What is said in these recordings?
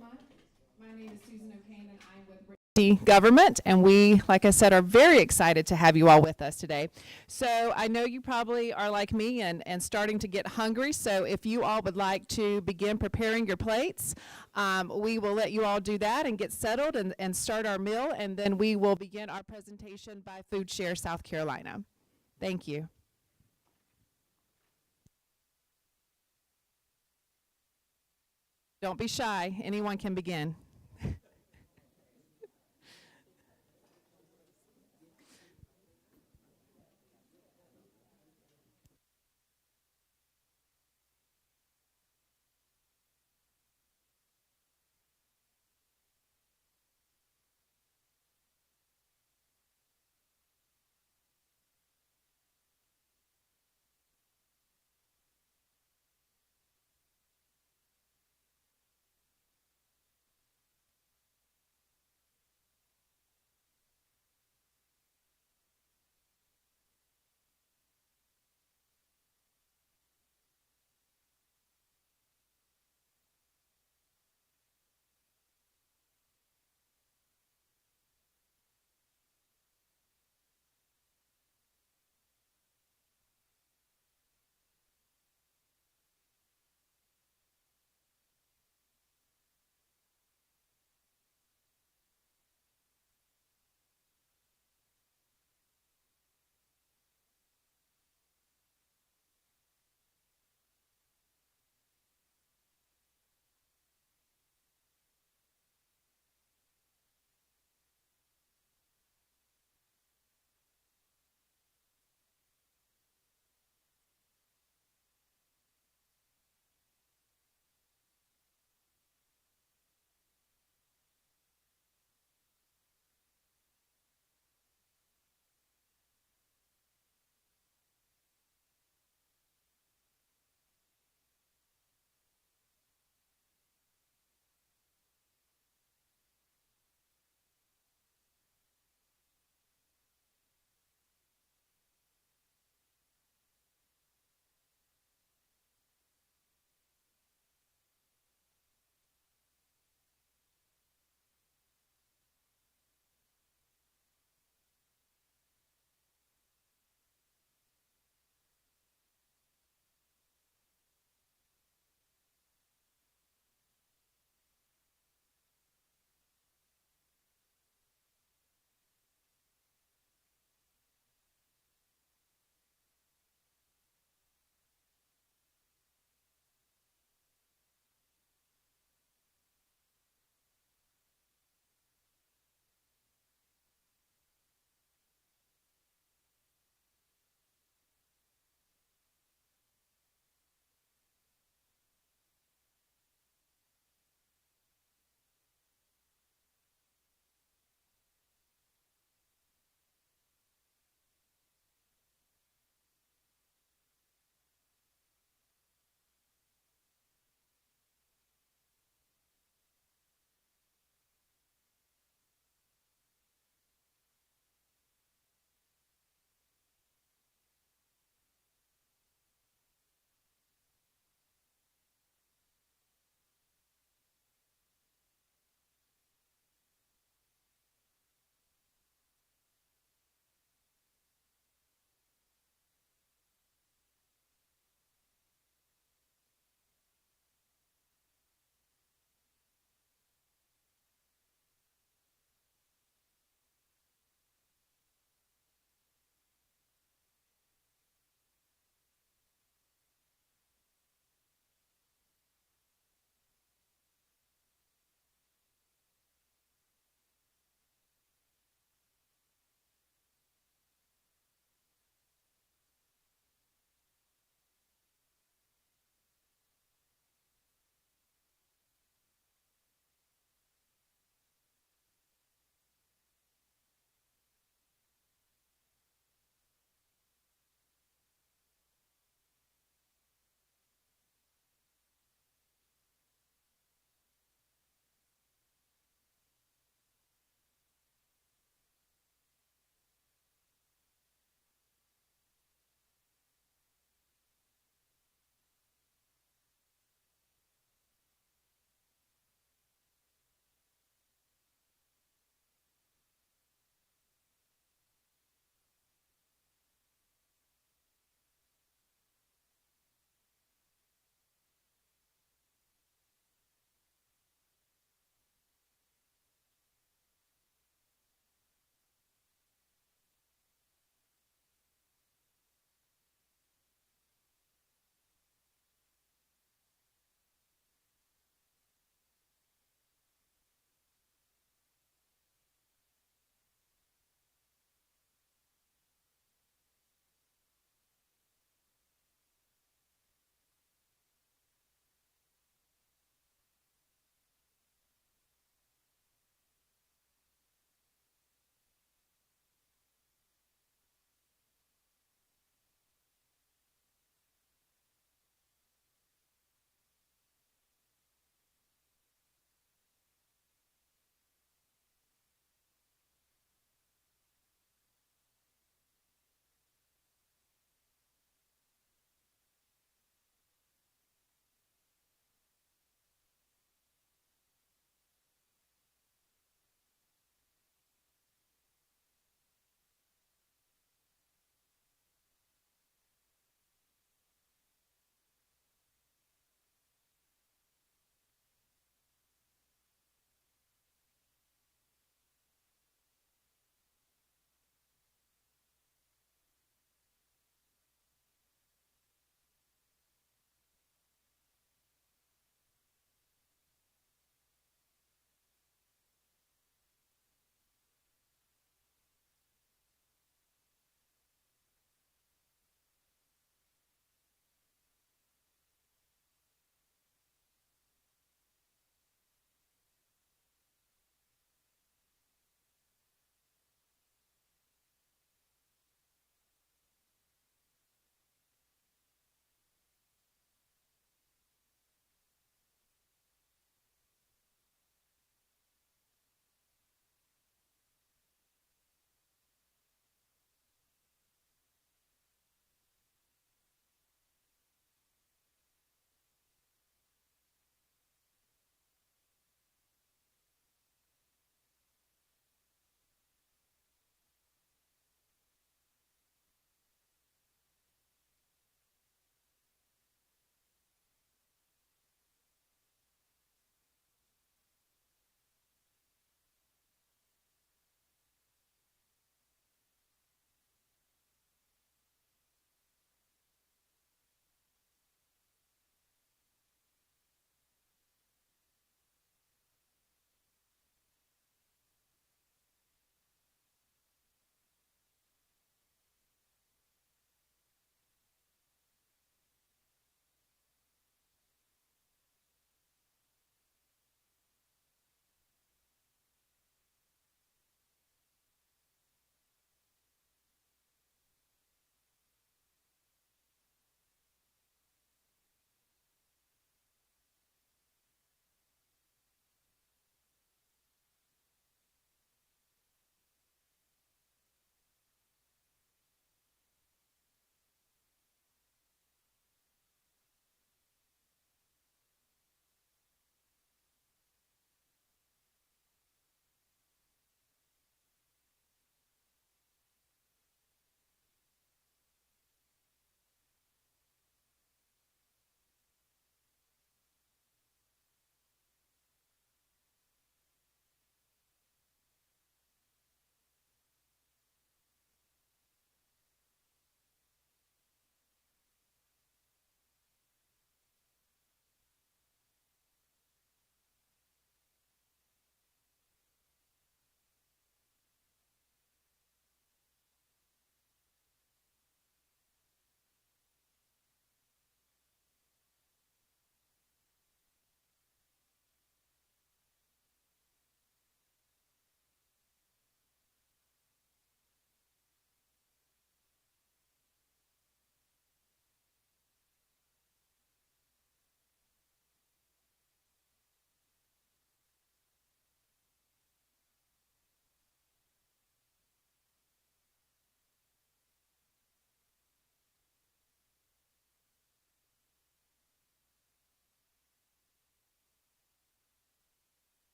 My name is Susan O'Kane, and I'm with Government, and we, like I said, are very excited to have you all with us today. So I know you probably are like me and starting to get hungry, so if you all would like to begin preparing your plates, we will let you all do that and get settled and start our meal, and then we will begin our presentation by FoodShare South Carolina. Thank you. Don't be shy. Anyone can begin.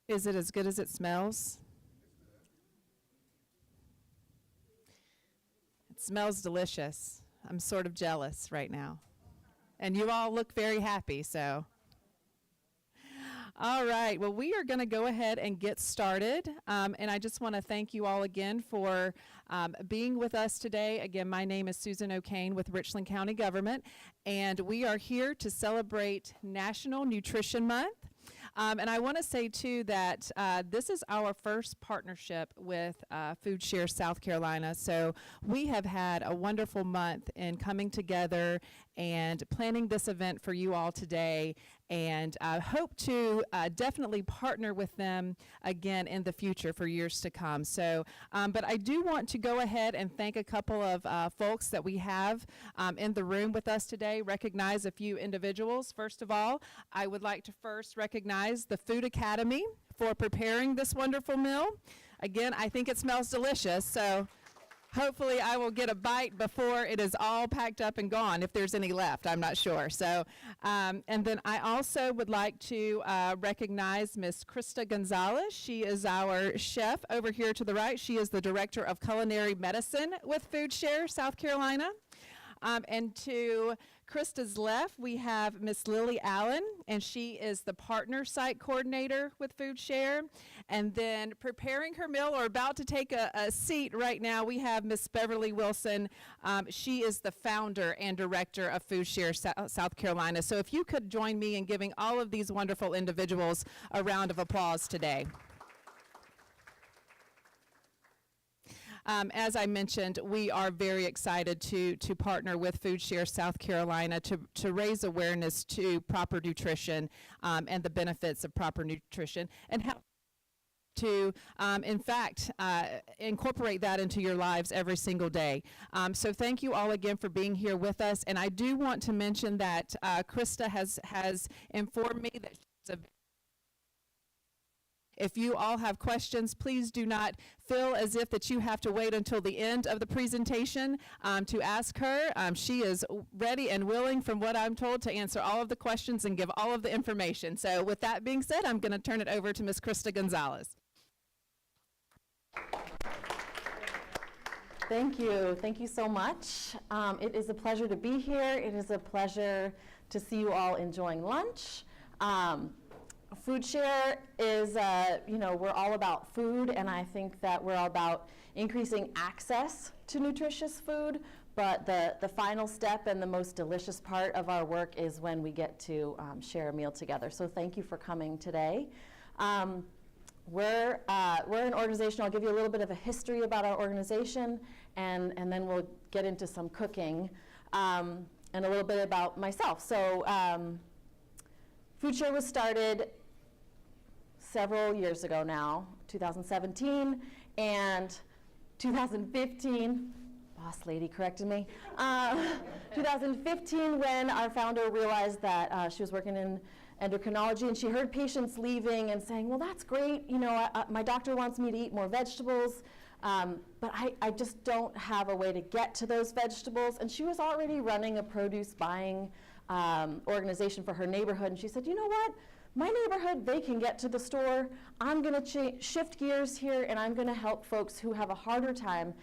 Is it as good as it smells? It smells delicious. I'm sort of jealous right now. And you all look very happy, so. All right, well, we are going to go ahead and get started. And I just want to thank you all again for being with us today. Again, my name is Susan O'Kane with Richland County Government, and we are here to celebrate National Nutrition Month. And I want to say, too, that this is our first partnership with FoodShare South Carolina. So we have had a wonderful month in coming together and planning this event for you all today, and hope to definitely partner with them again in the future for years to come. So, but I do want to go ahead and thank a couple of folks that we have in the room with us today, recognize a few individuals. First of all, I would like to first recognize the Food Academy for preparing this wonderful meal. Again, I think it smells delicious, so hopefully I will get a bite before it is all packed up and gone, if there's any left. I'm not sure. So, and then I also would like to recognize Miss Krista Gonzalez. She is our chef over here to the right. She is the Director of Culinary Medicine with FoodShare South Carolina. And to Krista's left, we have Miss Lily Allen, and she is the Partner Site Coordinator with FoodShare. And then preparing her meal, or about to take a seat right now, we have Miss Beverly Wilson. She is the founder and director of FoodShare South Carolina. So if you could join me in giving all of these wonderful individuals a round of applause today. As I mentioned, we are very excited to partner with FoodShare South Carolina to raise awareness to proper nutrition and the benefits of proper nutrition, and how to, in fact, incorporate that into your lives every single day. So thank you all again for being here with us. And I do want to mention that Krista has informed me that she's a If you all have questions, please do not feel as if that you have to wait until the end of the presentation to ask her. She is ready and willing, from what I'm told, to answer all of the questions and give all of the information. So with that being said, I'm going to turn it over to Ms. Krista Gonzalez. Thank you. Thank you so much. It is a pleasure to be here. It is a pleasure to see you all enjoying lunch. FoodShare is, we're all about food, and I think that we're all about increasing access to nutritious food, but the final step and the most delicious part of our work is when we get to share a meal together. So thank you for coming today. We're an organization. I'll give you a little bit of a history about our organization, and then we'll get into some cooking, and a little bit about myself. So FoodShare was started several years ago now, 2017, and 2015, boss lady corrected me, 2015 when our founder realized that she was working in endocrinology, and she heard patients leaving and saying, well, that's great, my doctor wants me to eat more vegetables, but I just don't have a way to get to those vegetables. And she was already running a produce buying organization for her neighborhood, and she said, you know what? My neighborhood, they can get to the store. I'm going to shift gears here, and I'm going to help folks who have a harder time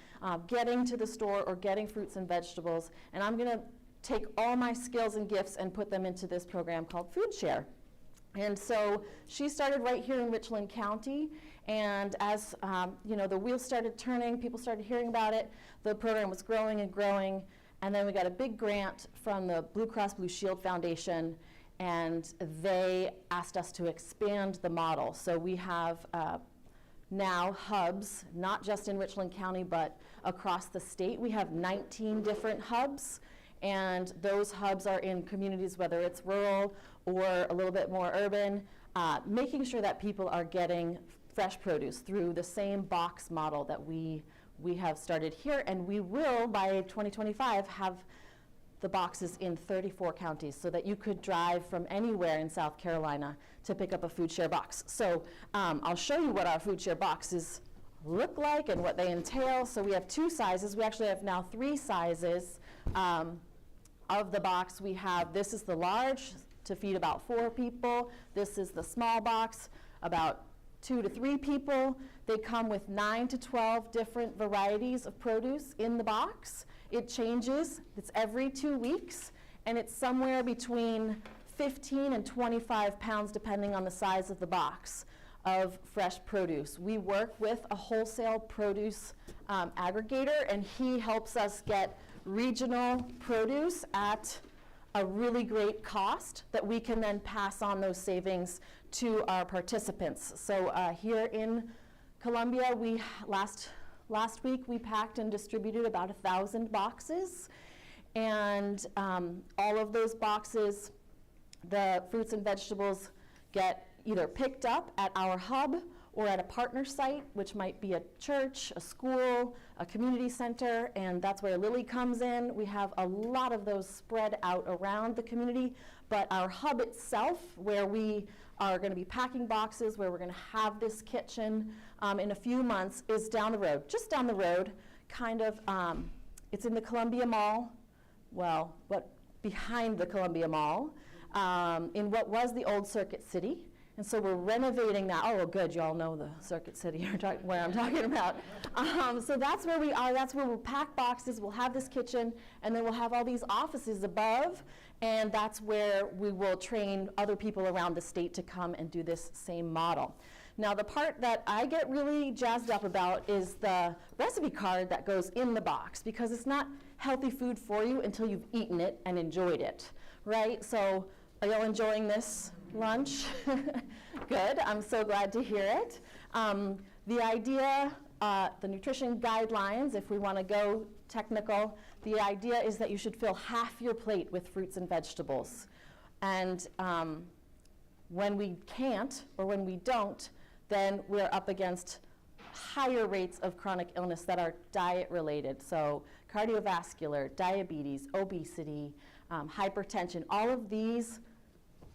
getting to the store or getting fruits and vegetables, and I'm going to take all my skills and gifts and put them into this program called FoodShare. And so she started right here in Richland County, and as the wheels started turning, people started hearing about it, the program was growing and growing, and then we got a big grant from the Blue Cross Blue Shield Foundation, and they asked us to expand the model. So we have now hubs, not just in Richland County, but across the state. We have 19 different hubs, and those hubs are in communities, whether it's rural or a little bit more urban, making sure that people are getting fresh produce through the same box model that we have started here, and we will, by 2025, have the boxes in 34 counties, so that you could drive from anywhere in South Carolina to pick up a FoodShare box. So I'll show you what our FoodShare boxes look like and what they entail. So we have two sizes. We actually have now 3 sizes of the box. We have, this is the large to feed about 4 people. This is the small box, about 2 to 3 people. They come with 9 to 12 different varieties of produce in the box. It changes. It's every 2 weeks, and it's somewhere between 15 and 25 pounds, depending on the size of the box, of fresh produce. We work with a wholesale produce aggregator, and he helps us get regional produce at a really great cost that we can then pass on those savings to our participants. So here in Columbia, last week we packed and distributed about 1,000 boxes, and all of those boxes, the fruits and vegetables get either picked up at our hub or at a partner site, which might be a church, a school, a community center, and that's where Lily comes in. We have a lot of those spread out around the community, but our hub itself, where we are going to be packing boxes, where we're going to have this kitchen in a few months, is down the road, just down the road, kind of, it's in the Columbia Mall, well, but behind the Columbia Mall, in what was the old Circuit City. And so we're renovating that. Oh, well, good, you all know the Circuit City where I'm talking about. So that's where we are. That's where we'll pack boxes. We'll have this kitchen, and then we'll have all these offices above, and that's where we will train other people around the state to come and do this same model. Now, the part that I get really jazzed up about is the recipe card that goes in the box, because it's not healthy food for you until you've eaten it and enjoyed it, right? So are y'all enjoying this lunch? Good, I'm so glad to hear it. The idea, the nutrition guidelines, if we want to go technical, the idea is that you should fill half your plate with fruits and vegetables. And when we can't, or when we don't, then we're up against higher rates of chronic illness that are diet related. So cardiovascular, diabetes, obesity, hypertension, all of these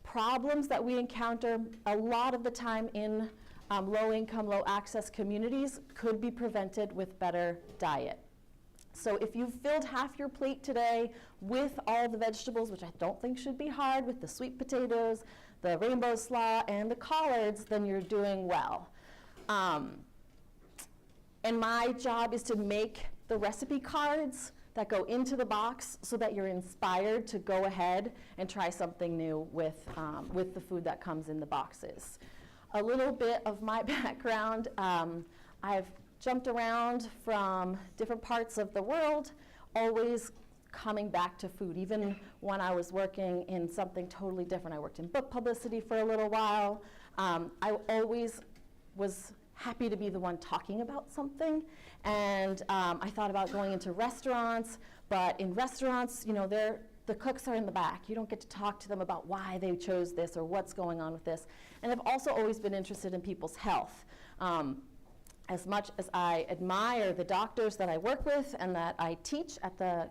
problems that we encounter a lot of the time in low-income, low-access communities could be prevented with better diet. So if you've filled half your plate today with all the vegetables, which I don't think should be hard, with the sweet potatoes, the rainbow slaw, and the collards, then you're doing well. And my job is to make the recipe cards that go into the box so that you're inspired to go ahead and try something new with the food that comes in the boxes. A little bit of my background, I've jumped around from different parts of the world, always coming back to food, even when I was working in something totally different. I worked in book publicity for a little while. I always was happy to be the one talking about something, and I thought about going into restaurants, but in restaurants, you know, the cooks are in the back. You don't get to talk to them about why they chose this or what's going on with this. And I've also always been interested in people's health. As much as I admire the doctors that I work with and that I teach at the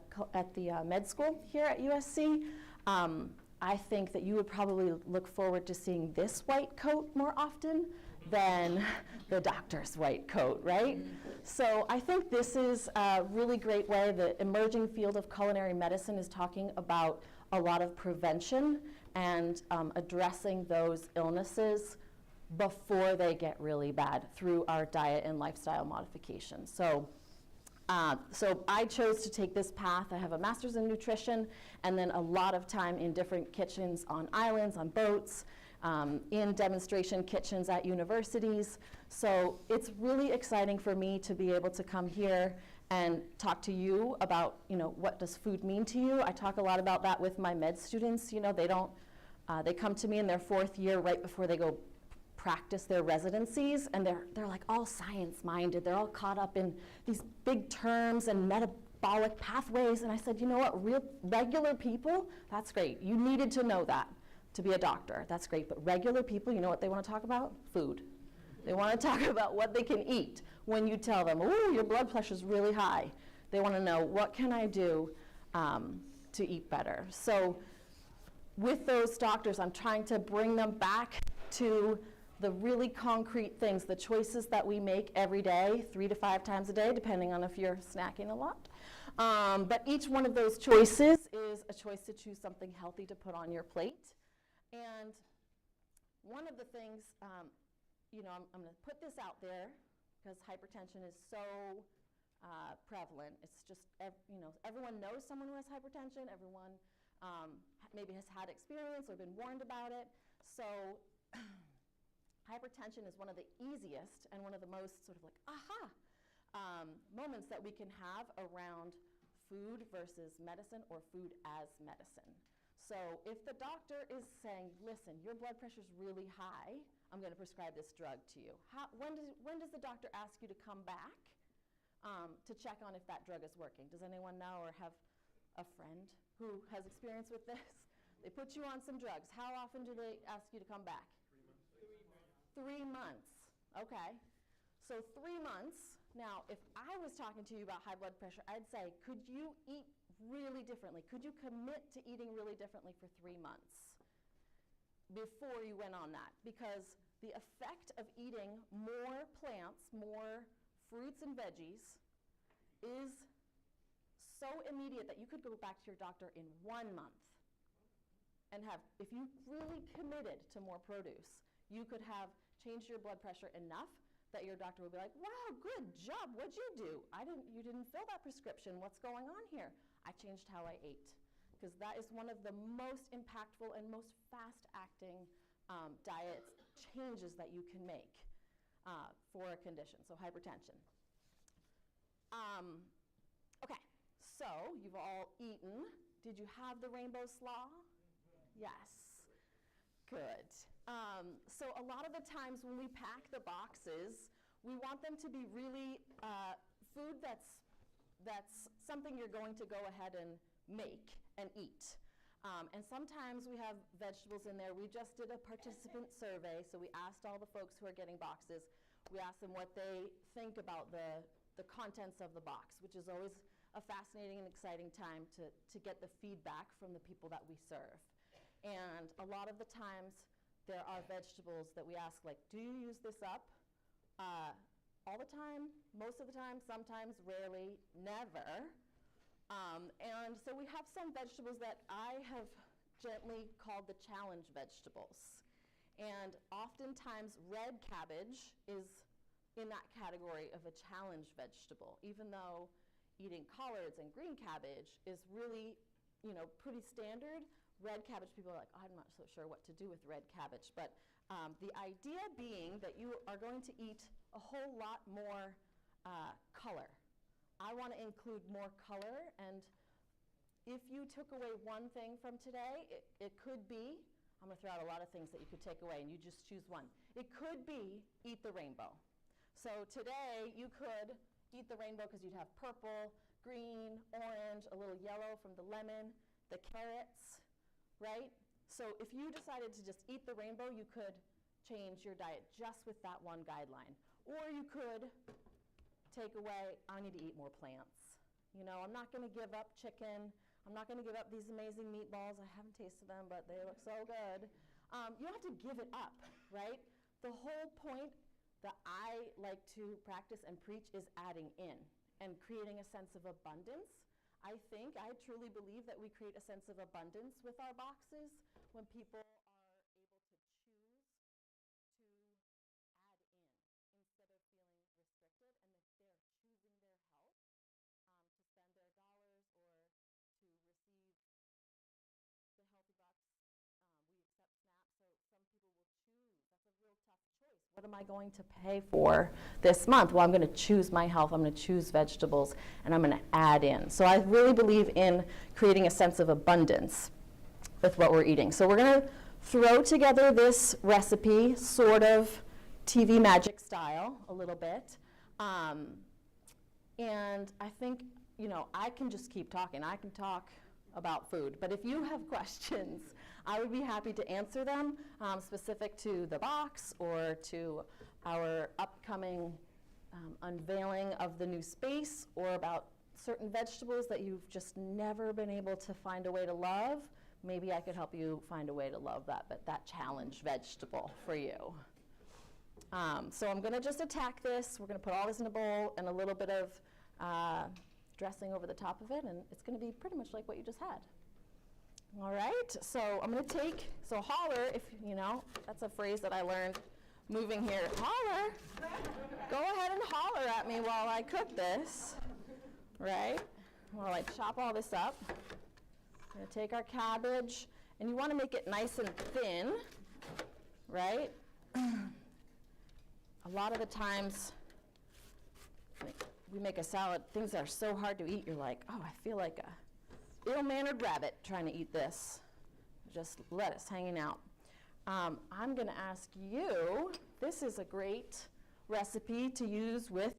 med school here at USC, I think that you would probably look forward to seeing this white coat more often than the doctor's white coat, right? So I think this is a really great way. The emerging field of culinary medicine is talking about a lot of prevention and addressing those illnesses before they get really bad through our diet and lifestyle modifications. So I chose to take this path. I have a master's in nutrition and then a lot of time in different kitchens on islands, on boats, in demonstration kitchens at universities. So it's really exciting for me to be able to come here and talk to you about, you know, what does food mean to you? I talk a lot about that with my med students. You know, they come to me in their 4th year right before they go practice their residencies, and they're like all science-minded. They're all caught up in these big terms and metabolic pathways. And I said, you know what, regular people, that's great. You needed to know that to be a doctor. That's great. But regular people, you know what they want to talk about? Food. They want to talk about what they can eat. When you tell them, oh, your blood pressure's really high, they want to know, what can I do to eat better? So with those doctors, I'm trying to bring them back to the really concrete things, the choices that we make every day, 3 to 5 times a day, depending on if you're snacking a lot. But each one of those choices is a choice to choose something healthy to put on your plate. And one of the things I'm going to put this out there because hypertension is so prevalent. It's just, everyone knows someone who has hypertension. Everyone maybe has had experience or been warned about it. So hypertension is one of the easiest and one of the most sort of like, aha, moments that we can have around food versus medicine or food as medicine. So if the doctor is saying, listen, your blood pressure is really high, I'm going to prescribe this drug to you. When does the doctor ask you to come back to check on if that drug is working? Does anyone know or have a friend who has experience with this? They put you on some drugs. How often do they ask you to come back? 3 months. Okay. So 3 months. Now, if I was talking to you about high blood pressure, I'd say, could you eat really differently? Could you commit to eating really differently for 3 months before you went on that? Because the effect of eating more plants, more fruits and veggies is so immediate that you could go back to your doctor in 1 month and have, if you really committed to more produce, you could have changed your blood pressure enough that your doctor would be like, wow, good job, what'd you do? You didn't fill that prescription, what's going on here? I changed how I ate. Because that is one of the most impactful and most fast-acting diet changes that you can make for a condition, so hypertension. Okay, so you've all eaten. Did you have the rainbow slaw? Yes. Good. So a lot of the times when we pack the boxes, we want them to be really food that's something you're going to go ahead and make and eat. And sometimes we have vegetables in there. We just did a participant survey, so we asked all the folks who are getting boxes, we asked them what they think about the contents of the box, which is always a fascinating and exciting time to get the feedback from the people that we serve. And a lot of the times, there are vegetables that we ask, like, do you use this up? All the time, most of the time, sometimes, rarely, never. And so we have some vegetables that I have gently called the challenge vegetables. And oftentimes, red cabbage is in that category of a challenge vegetable, even though eating collards and green cabbage is really, pretty standard. Red cabbage, people are like, oh, I'm not so sure what to do with red cabbage. But the idea being that you are going to eat a whole lot more color. I want to include more color, and if you took away one thing from today, it could be, I'm going to throw out a lot of things that you could take away, and you just choose one. It could be eat the rainbow. So today, you could eat the rainbow because you'd have purple, green, orange, a little yellow from the lemon, the carrots, right? So if you decided to just eat the rainbow, you could change your diet just with that one guideline. Or you could take away, I need to eat more plants. I'm not going to give up chicken. I'm not going to give up these amazing meatballs. I haven't tasted them, but they look so good. You don't have to give it up, right? The whole point that I like to practice and preach is adding in and creating a sense of abundance. I truly believe that we create a sense of abundance with our boxes when people are able to choose to add in instead of feeling restricted, and if they're choosing their health to spend their dollars or to receive the healthy box. We accept SNAP, so some people will choose. That's a real tough choice. What am I going to pay for this month? Well, I'm going to choose my health. I'm going to choose vegetables, and I'm going to add in. So I really believe in creating a sense of abundance with what we're eating. So we're going to throw together this recipe, sort of TV magic style, a little bit. And I think, I can just keep talking. I can talk about food. But if you have questions, I would be happy to answer them specific to the box or to our upcoming unveiling of the new space, or about certain vegetables that you've just never been able to find a way to love. Maybe I could help you find a way to love that challenge vegetable for you. So I'm going to just attack this. We're going to put all this in a bowl and a little bit of dressing over the top of it, and it's going to be pretty much like what you just had. All right, so I'm going to take, so holler, if that's a phrase that I learned moving here. Holler. Go ahead and holler at me while I cook this, right? While I chop all this up. We're going to take our cabbage, and you want to make it nice and thin, right? A lot of the times we make a salad, things that are so hard to eat, you're like, oh, I feel like a ill-mannered rabbit trying to eat this. Just lettuce hanging out. I'm going to ask you, this is a great recipe to use with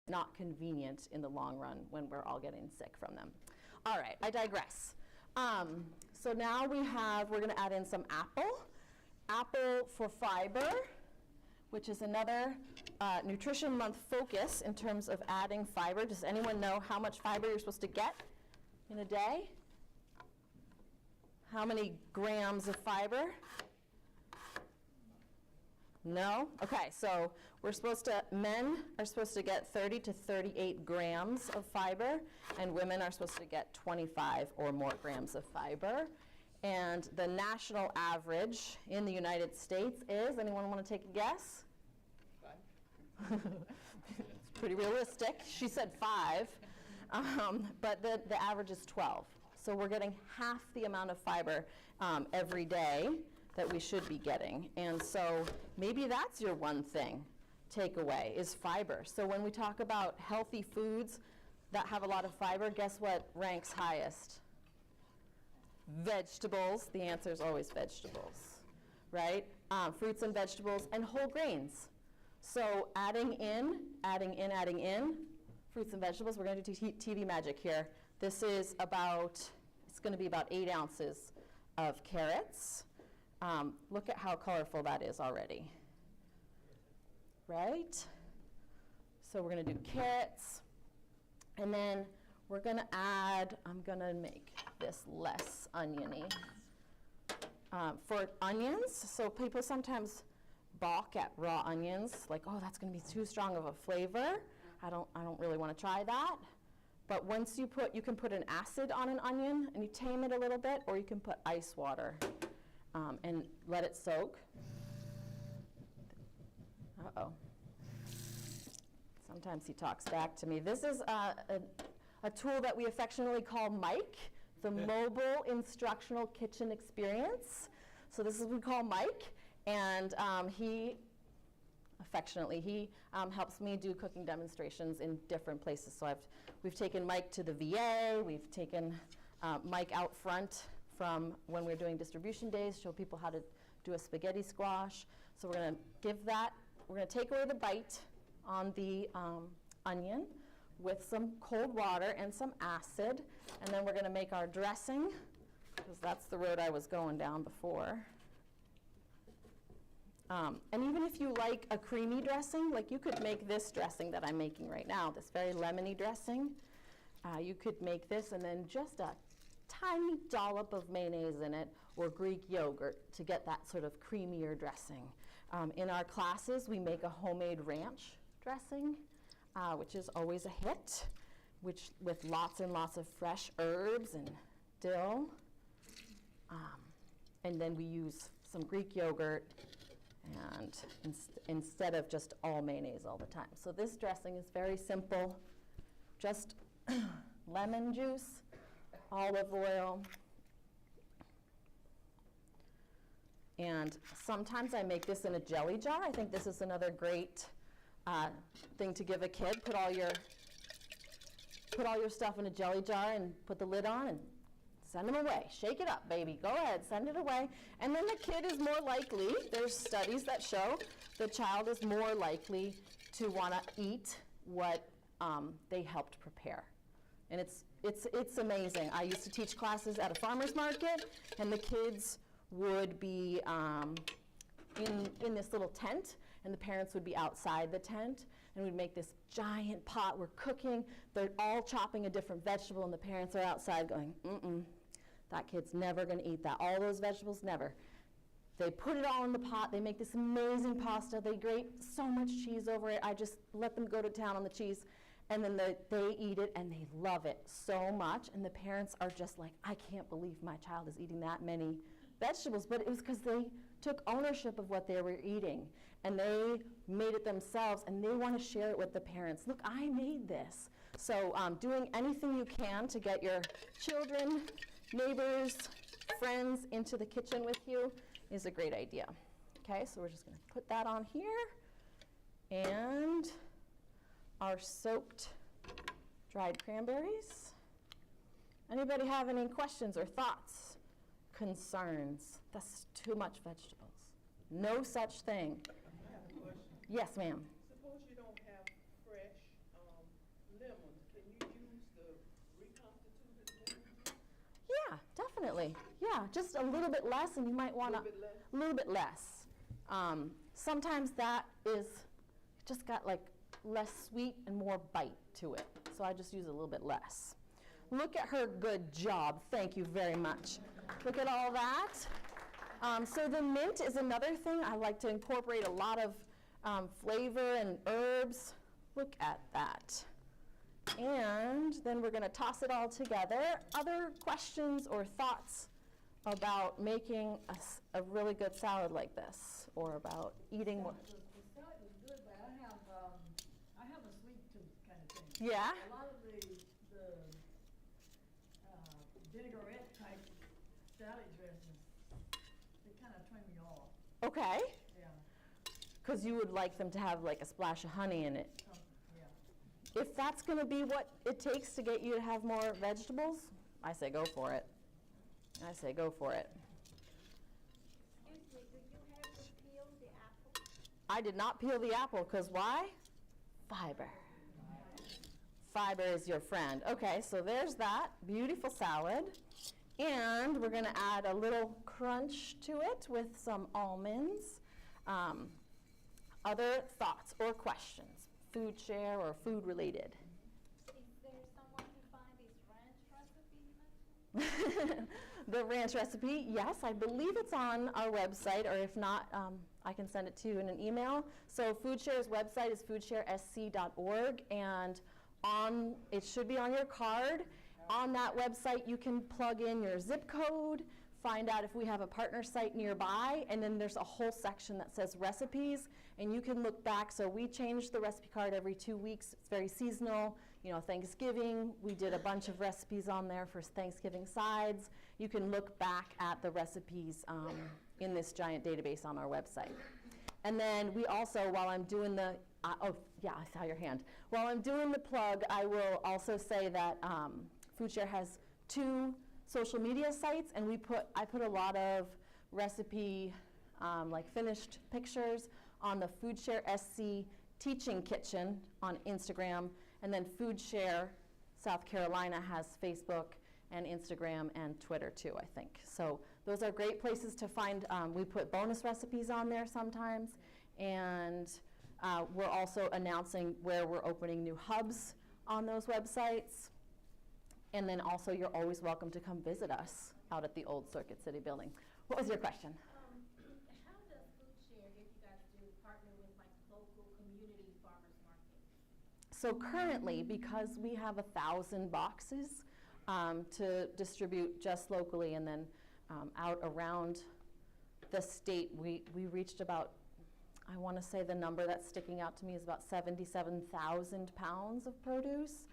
not convenient in the long run when we're all getting sick from them. All right, I digress. So now we're going to add in some apple. Apple for fiber, which is another Nutrition Month focus in terms of adding fiber. Does anyone know how much fiber you're supposed to get in a day? How many grams of fiber? No? Okay, so men are supposed to get 30 to 38 grams of fiber, and women are supposed to get 25 or more grams of fiber. And the national average in the United States is, anyone want to take a guess? 5. It's pretty realistic. She said 5, but the average is 12. So we're getting half the amount of fiber every day that we should be getting. And so maybe that's your one thing, takeaway, is fiber. So when we talk about healthy foods that have a lot of fiber, guess what ranks highest? Vegetables. The answer is always vegetables, right? Fruits and vegetables and whole grains. So adding in fruits and vegetables. We're going to do TV magic here. This is it's going to be about 8 ounces of carrots. Look at how colorful that is already. Right? So we're going to do carrots. And then we're going to add, I'm going to make this less oniony. For onions, so people sometimes balk at raw onions, like, oh, that's going to be too strong of a flavor. I don't really want to try that. But once you can put an acid on an onion and you tame it a little bit, or you can put ice water and let it soak. Uh-oh. Sometimes he talks back to me. This is a tool that we affectionately call Mike, the Mobile Instructional Kitchen Experience. So this is what we call Mike, and he helps me do cooking demonstrations in different places. So we've taken Mike to the VA, we've taken Mike out front from when we're doing distribution days, show people how to do a spaghetti squash. So we're going to take away the bite on the onion with some cold water and some acid, and then we're going to make our dressing, because that's the road I was going down before. And even if you like a creamy dressing, like you could make this dressing that I'm making right now, this very lemony dressing. You could make this and then just a tiny dollop of mayonnaise in it, or Greek yogurt, to get that sort of creamier dressing. In our classes, we make a homemade ranch dressing, which is always a hit, with lots and lots of fresh herbs and dill. And then we use some Greek yogurt, and instead of just all mayonnaise all the time. So this dressing is very simple, just lemon juice, olive oil, and sometimes I make this in a jelly jar. I think this is another great thing to give a kid. Put all your stuff in a jelly jar and put the lid on and send them away. Shake it up, baby. Go ahead, send it away. And then the kid is more likely, there's studies that show the child is more likely to want to eat what they helped prepare. And it's amazing. I used to teach classes at a farmer's market, and the kids would be in this little tent, and the parents would be outside the tent, and we'd make this giant pot. We're cooking. They're all chopping a different vegetable, and the parents are outside going, that kid's never going to eat that. All those vegetables, never. They put it all in the pot. They make this amazing pasta. They grate so much cheese over it. I just let them go to town on the cheese. And then they eat it, and they love it so much. And the parents are just like, I can't believe my child is eating that many vegetables. But it was because they took ownership of what they were eating, and they made it themselves, and they want to share it with the parents. Look, I made this. So doing anything you can to get your children, neighbors, friends into the kitchen with you is a great idea. Okay, so we're just going to put that on here. And our soaked dried cranberries. Anybody have any questions or thoughts, concerns? That's too much vegetables. No such thing. I have a question. Yes, ma'am. Suppose you don't have fresh lemons. Can you use the reconstituted lemon? Yeah, definitely. Yeah, just a little bit less, and you might want to a little bit less. Sometimes that is just got like less sweet and more bite to it. So I just use a little bit less. Look at her, good job. Thank you very much. Look at all that. So the mint is another thing. I like to incorporate a lot of flavor and herbs. Look at that. And then we're going to toss it all together. Other questions or thoughts about making a really good salad like this, or about eating more? The salad is good, but I have a sweet tooth kind of thing. Yeah? A lot of the vinaigrette type salad dressings, they kind of turn me off. Okay. Yeah. Because you would like them to have like a splash of honey in it. Yeah. If that's going to be what it takes to get you to have more vegetables, I say go for it. I say go for it. Excuse me, do you have to peel the apple? I did not peel the apple because why? Fiber. Fiber is your friend. Okay, so there's that beautiful salad. And we're going to add a little crunch to it with some almonds. Other thoughts or questions? Food share or food related? Is there someone to find this ranch recipe you mentioned? The ranch recipe, yes, I believe it's on our website, or if not, I can send it to you in an email. So FoodShare's website is foodsharesc.org, and it should be on your card. On that website, you can plug in your zip code, find out if we have a partner site nearby, and then there's a whole section that says recipes, and you can look back. So we change the recipe card every 2 weeks. It's very seasonal. You know, Thanksgiving, we did a bunch of recipes on there for Thanksgiving sides. You can look back at the recipes in this giant database on our website. And then we also, while I'm doing the, oh yeah, I saw your hand. While I'm doing the plug, I will also say that FoodShare has 2 social media sites, and I put a lot of recipe, like finished pictures on the FoodShare SC Teaching Kitchen on Instagram, and then FoodShare South Carolina has Facebook and Instagram and Twitter too, I think. So those are great places to find. We put bonus recipes on there sometimes, and we're also announcing where we're opening new hubs on those websites. And then also, you're always welcome to come visit us out at the old Circuit City building. What was your question? How does FoodShare, if you guys do, partner with like local community farmers markets? So currently, because we have 1,000 boxes to distribute just locally, and then out around the state, we reached about, I want to say the number that's sticking out to me is about 77,000 pounds of produce.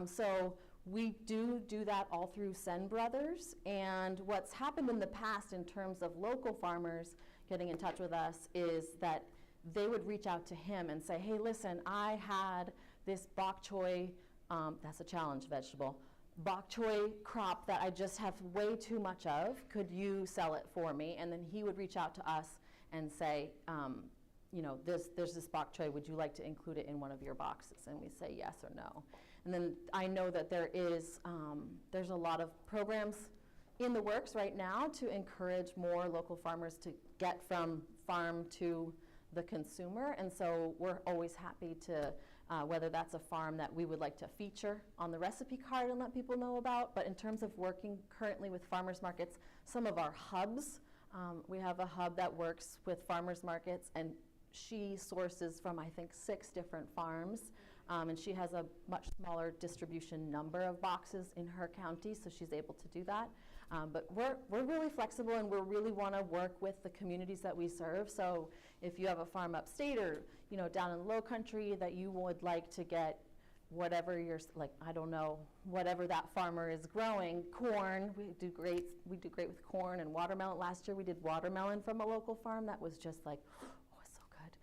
So we do that all through Sen Brothers, and what's happened in the past in terms of local farmers getting in touch with us is that they would reach out to him and say, hey, listen, I had this bok choy, that's a challenge vegetable, bok choy crop that I just have way too much of. Could you sell it for me? And then he would reach out to us and say, you know, there's this bok choy, would you like to include it in one of your boxes? And we say yes or no. And then I know that there's a lot of programs in the works right now to encourage more local farmers to get from farm to the consumer. And so we're always happy to, whether that's a farm that we would like to feature on the recipe card and let people know about. But in terms of working currently with farmers markets, some of our hubs, we have a hub that works with farmers markets, and she sources from, I think, 6 different farms. And she has a much smaller distribution number of boxes in her county, so she's able to do that. But we're really flexible, and we really want to work with the communities that we serve. So if you have a farm upstate or, you know, down in the low country that you would like to get whatever you're, like, I don't know, whatever that farmer is growing, corn, we do great with corn and watermelon. Last year we did watermelon from a local farm that was just like, oh, it's so good.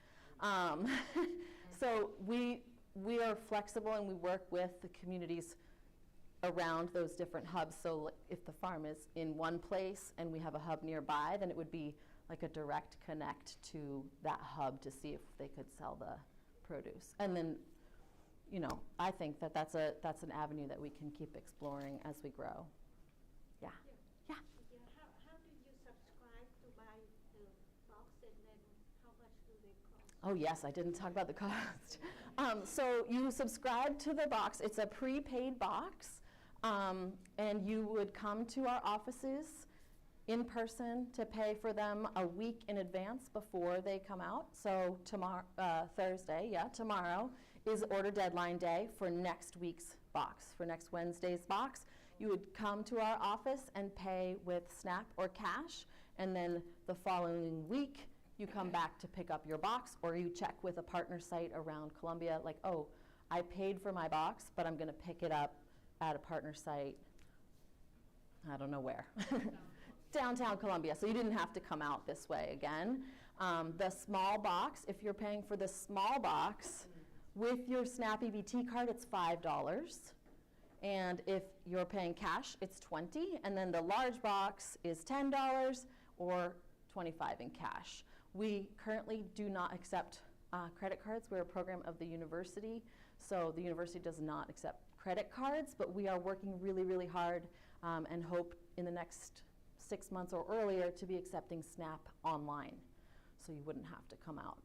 So we are flexible, and we work with the communities around those different hubs. So like, if the farm is in one place and we have a hub nearby, then it would be like a direct connect to that hub to see if they could sell the produce. And then, you know, I think that that's an avenue that we can keep exploring as we grow. Yeah. Yeah. Yeah, how do you subscribe to buy the box, and then how much do they cost? Oh yes, I didn't talk about the cost. So you subscribe to the box. It's a prepaid box, and you would come to our offices in person to pay for them a week in advance before they come out. So tomorrow, Thursday, tomorrow is order deadline day for next week's box, for next Wednesday's box. You would come to our office and pay with SNAP or cash, and then the following week, you come back to pick up your box, or you check with a partner site around Columbia, like, oh, I paid for my box, but I'm going to pick it up at a partner site, I don't know where, downtown Columbia. So you didn't have to come out this way again. The small box, if you're paying for the small box with your SNAP EBT card, it's $5. And if you're paying cash, it's $20. And then the large box is $10 or $25 in cash. We currently do not accept credit cards. We're a program of the university, so the university does not accept credit cards, but we are working really, really hard and hope in the next 6 months or earlier to be accepting SNAP online, so you wouldn't have to come out.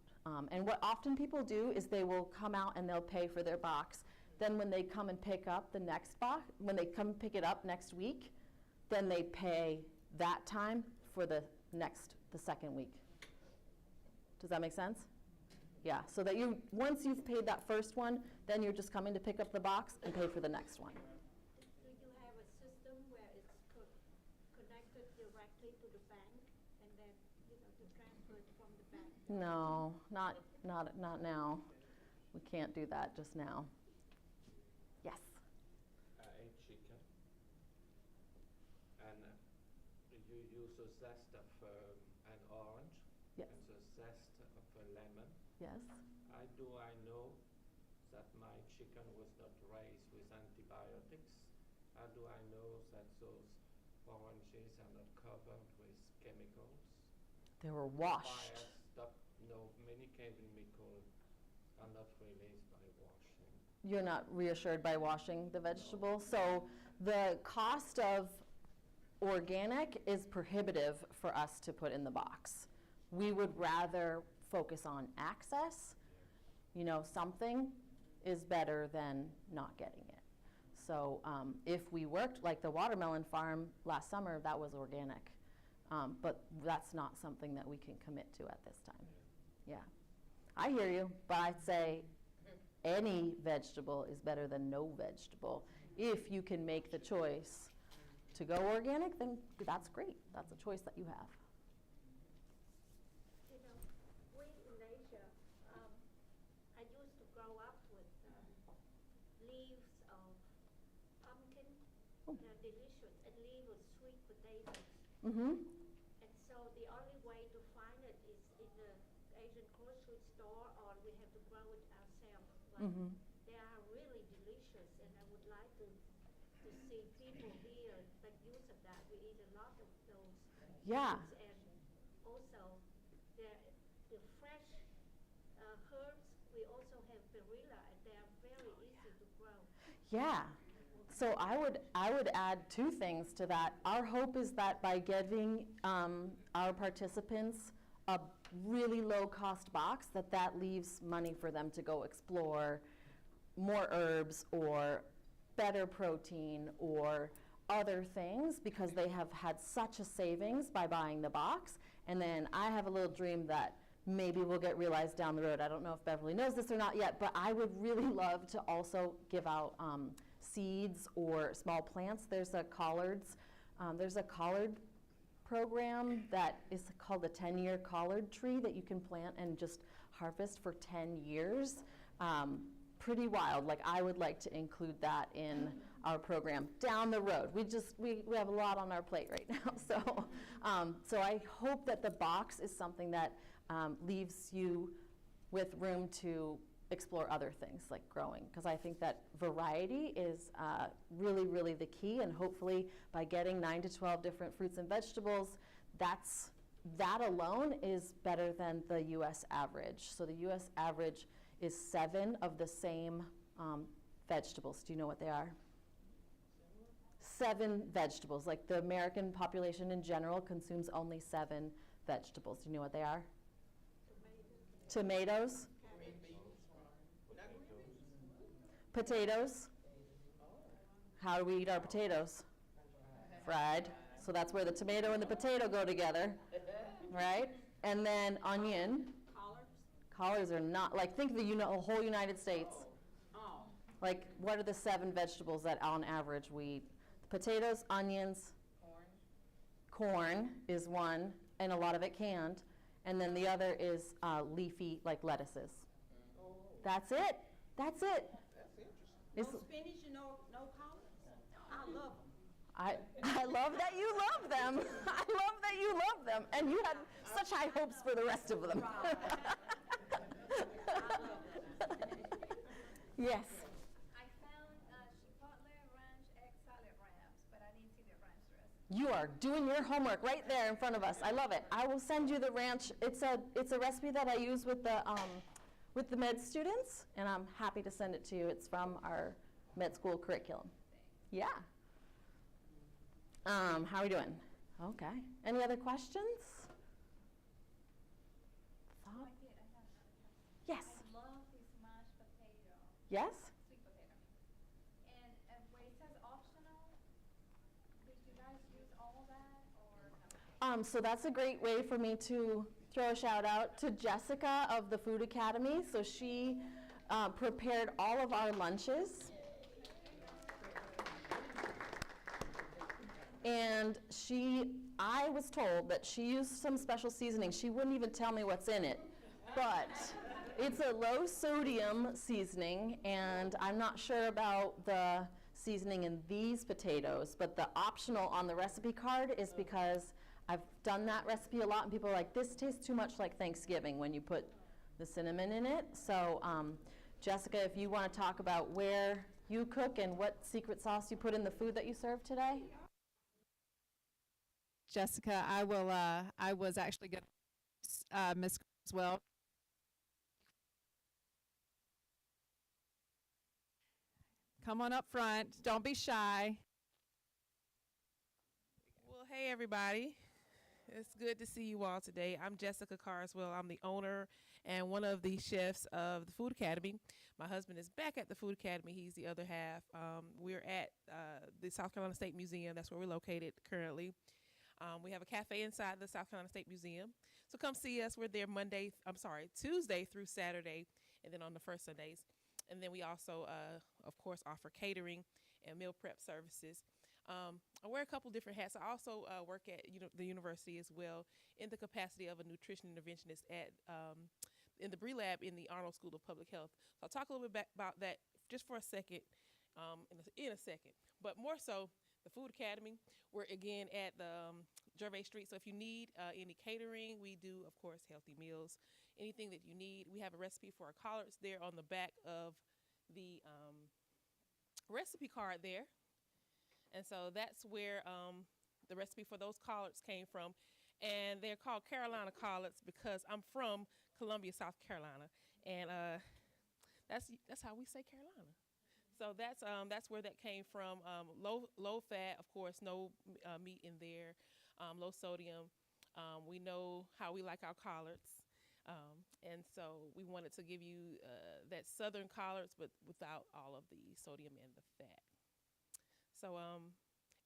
And what often people do is they will come out and they'll pay for their box. Then when they come and pick up the next box, when they come pick it up next week, then they pay that time for the second week. Does that make sense? Yeah, so that once you've paid that first one, then you're just coming to pick up the box and pay for the next one. Do you have a system where it's connected directly to the bank and then, to transfer it from the bank? No, not now. We can't do that just now. Yes. I ate chicken, and you use the zest of an orange Yes. and the zest of a lemon. Yes. I know that my chicken was not raised with antibiotics? How do I know that those oranges are not covered with chemicals? They were washed. Many chemicals are not released by washing. You're not reassured by washing the vegetables. So the cost of organic is prohibitive for us to put in the box. We would rather focus on access. Something is better than not getting it. So if we worked, like the watermelon farm last summer, that was organic. But that's not something that we can commit to at this time. Yeah. I hear you, but I'd say any vegetable is better than no vegetable. If you can make the choice to go organic, then that's great. That's a choice that you have. We in Asia, I used to grow up with leaves of pumpkin. Oh. They're delicious, and leaves of sweet potatoes. Mm-hmm. And so the only way to find it is in the Asian grocery store, or we have to grow it ourselves. But Mm-hmm. they are really delicious, and I would like to see people here make use of that. We eat a lot of those. Yeah. foods, and also the fresh herbs. We also have perilla, and they are very easy to grow. Yeah. So I would add 2 things to that. Our hope is that by giving our participants a really low-cost box, that leaves money for them to go explore more herbs or better protein or other things, because they have had such a savings by buying the box. And then I have a little dream that maybe will get realized down the road. I don't know if Beverly knows this or not yet, but I would really love to also give out seeds or small plants. There's a collard program that is called the 10-year collard tree that you can plant and just harvest for 10 years. Pretty wild. Like, I would like to include that in our program down the road. We have a lot on our plate right now. So I hope that the box is something that leaves you with room to explore other things like growing, because I think that variety is really, really the key, and hopefully by getting 9 to 12 different fruits and vegetables, that alone is better than the U.S. average. So the U.S. average is 7 of the same vegetables. Do you know what they are? 7 vegetables. Like, the American population in general consumes only 7 vegetables. Do you know what they are? Tomatoes. Potatoes. How do we eat our potatoes? Fried. So that's where the tomato and the potato go together, right? And then onion. Collards are not, like, think of the whole United States. Like, what are the 7 vegetables that on average we eat? Potatoes, onions, corn is one, and a lot of it canned. And then the other is leafy, like lettuces. That's it. That's it. That's interesting. No spinach and no collards? I love them. I love that you love them. I love that you love them. And you had such high hopes for the rest of them. Yes. I found chipotle ranch egg salad wraps, but I didn't see the ranch dressing. You are doing your homework right there in front of us. I love it. I will send you the ranch. It's a recipe that I use with the with the med students, and I'm happy to send it to you. It's from our med school curriculum. Yeah. How are we doing? Okay. Any other questions? Thought? I have another question. Yes. I love this mashed potato, Yes? sweet potato. And where it says optional, did you guys use all of that or no? So that's a great way for me to throw a shout out to Jessica of the Food Academy. So she prepared all of our lunches. And I was told that she used some special seasoning. She wouldn't even tell me what's in it. But it's a low sodium seasoning, and I'm not sure about the seasoning in these potatoes, but the optional on the recipe card is because I've done that recipe a lot, and people are like, this tastes too much like Thanksgiving when you put the cinnamon in it. So Jessica, if you want to talk about where you cook and what secret sauce you put in the food that you served today. Jessica, I was actually going to Miss as well. Come on up front. Don't be shy. Well, hey everybody. It's good to see you all today. I'm Jessica Carswell. I'm the owner and one of the chefs of the Food Academy. My husband is back at the Food Academy. He's the other half. We're at the South Carolina State Museum. That's where we're located currently. We have a cafe inside the South Carolina State Museum. So come see us. We're there Tuesday through Saturday, and then on the first Sundays. And then we also, of course, offer catering and meal prep services. I wear a couple different hats. I also work at the university as well in the capacity of a nutrition interventionist in the Bree Lab in the Arnold School of Public Health. So I'll talk a little bit about that just for a second, in a second. But more so, the Food Academy, we're again at the Gervais Street. So if you need any catering, we do, of course, healthy meals. Anything that you need, we have a recipe for our collards there on the back of the recipe card there. And so that's where the recipe for those collards came from. And they're called Carolina collards because I'm from Columbia, South Carolina. And that's how we say Carolina. So that's where that came from. Low fat, of course, no meat in there, low sodium. We know how we like our collards. And so we wanted to give you that southern collards, but without all of the sodium and the fat. So,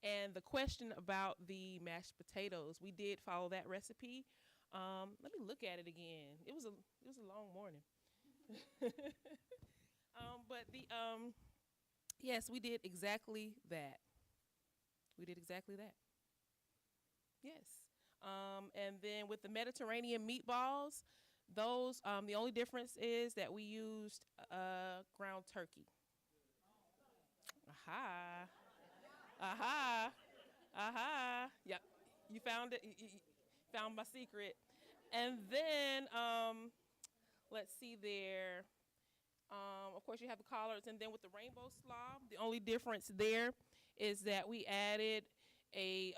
and the question about the mashed potatoes, we did follow that recipe. Let me look at it again. It was a long morning. But yes, we did exactly that. Yes. And then with the Mediterranean meatballs, those, the only difference is that we used ground turkey. Aha. Yep. You found it. You found my secret. And then, let's see there. Of course, you have the collards, and then with the rainbow slaw, the only difference there is that we added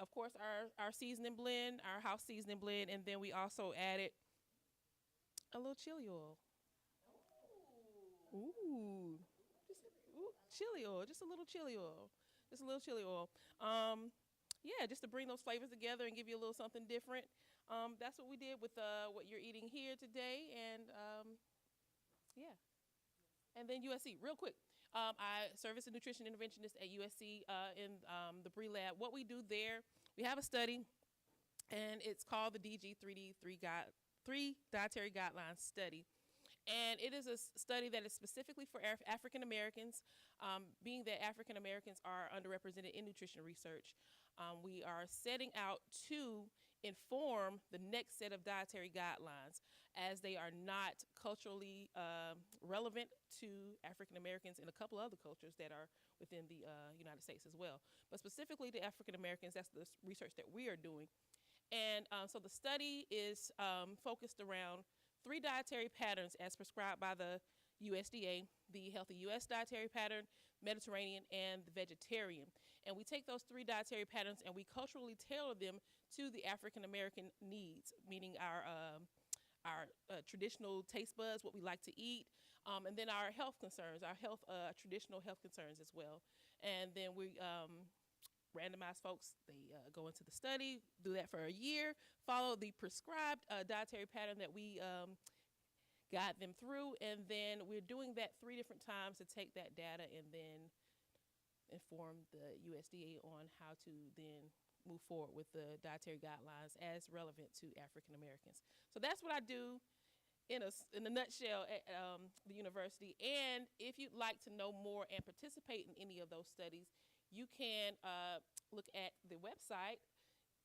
of course, our seasoning blend, our house seasoning blend, and then we also added a little chili oil. Chili oil, just a little chili oil. Yeah, just to bring those flavors together and give you a little something different. That's what we did with what you're eating here today, and yeah. And then USC, real quick. I serve as a nutrition interventionist at USC in the Bree Lab. What we do there, we have a study, and it's called the DG3D 3 Dietary Guidelines Study. And it is a study that is specifically for African Americans, being that African Americans are underrepresented in nutrition research. We are setting out to inform the next set of dietary guidelines, as they are not culturally relevant to African Americans and a couple other cultures that are within the United States as well. But specifically to African Americans, that's the research that we are doing. And so the study is focused around 3 dietary patterns as prescribed by the USDA, the Healthy U.S. Dietary Pattern, Mediterranean, and the Vegetarian. And we take those 3 dietary patterns and we culturally tailor them to the African American needs, meaning traditional taste buds, what we like to eat, and then our health concerns, our traditional health concerns as well. And then we randomize folks. They go into the study, do that for a year, follow the prescribed dietary pattern that we guide them through, and then we're doing that 3 different times to take that data and then inform the USDA on how to then move forward with the dietary guidelines as relevant to African Americans. So that's what I do in a nutshell at the university. And if you'd like to know more and participate in any of those studies, you can look at the website,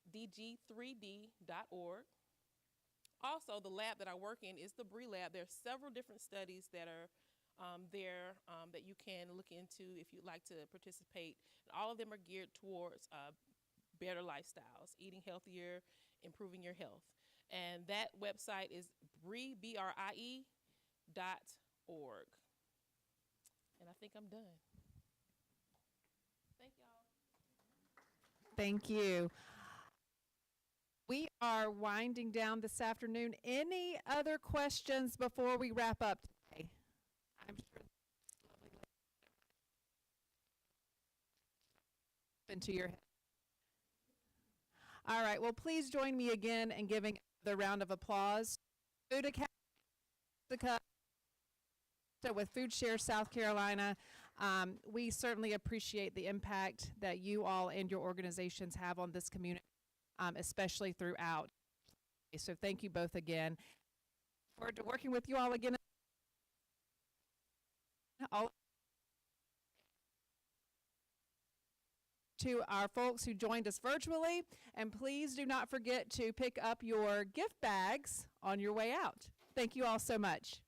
dg3d.org. Also, the lab that I work in is the BRE lab. There are several different studies that are there that you can look into if you'd like to participate. And all of them are geared towards better lifestyles, eating healthier, improving your health. And that website is BRIE.org. And I think I'm done. Thank y'all. Thank you. We are winding down this afternoon. Any other questions before we wrap up today? I'm sure into your head. All right. Well, please join me again in giving the round of applause. Food Academy with FoodShare South Carolina. We certainly appreciate the impact that you all and your organizations have on this community, especially throughout. So thank you both again. Forward to working with you all again. To our folks who joined us virtually, and please do not forget to pick up your gift bags on your way out. Thank you all so much.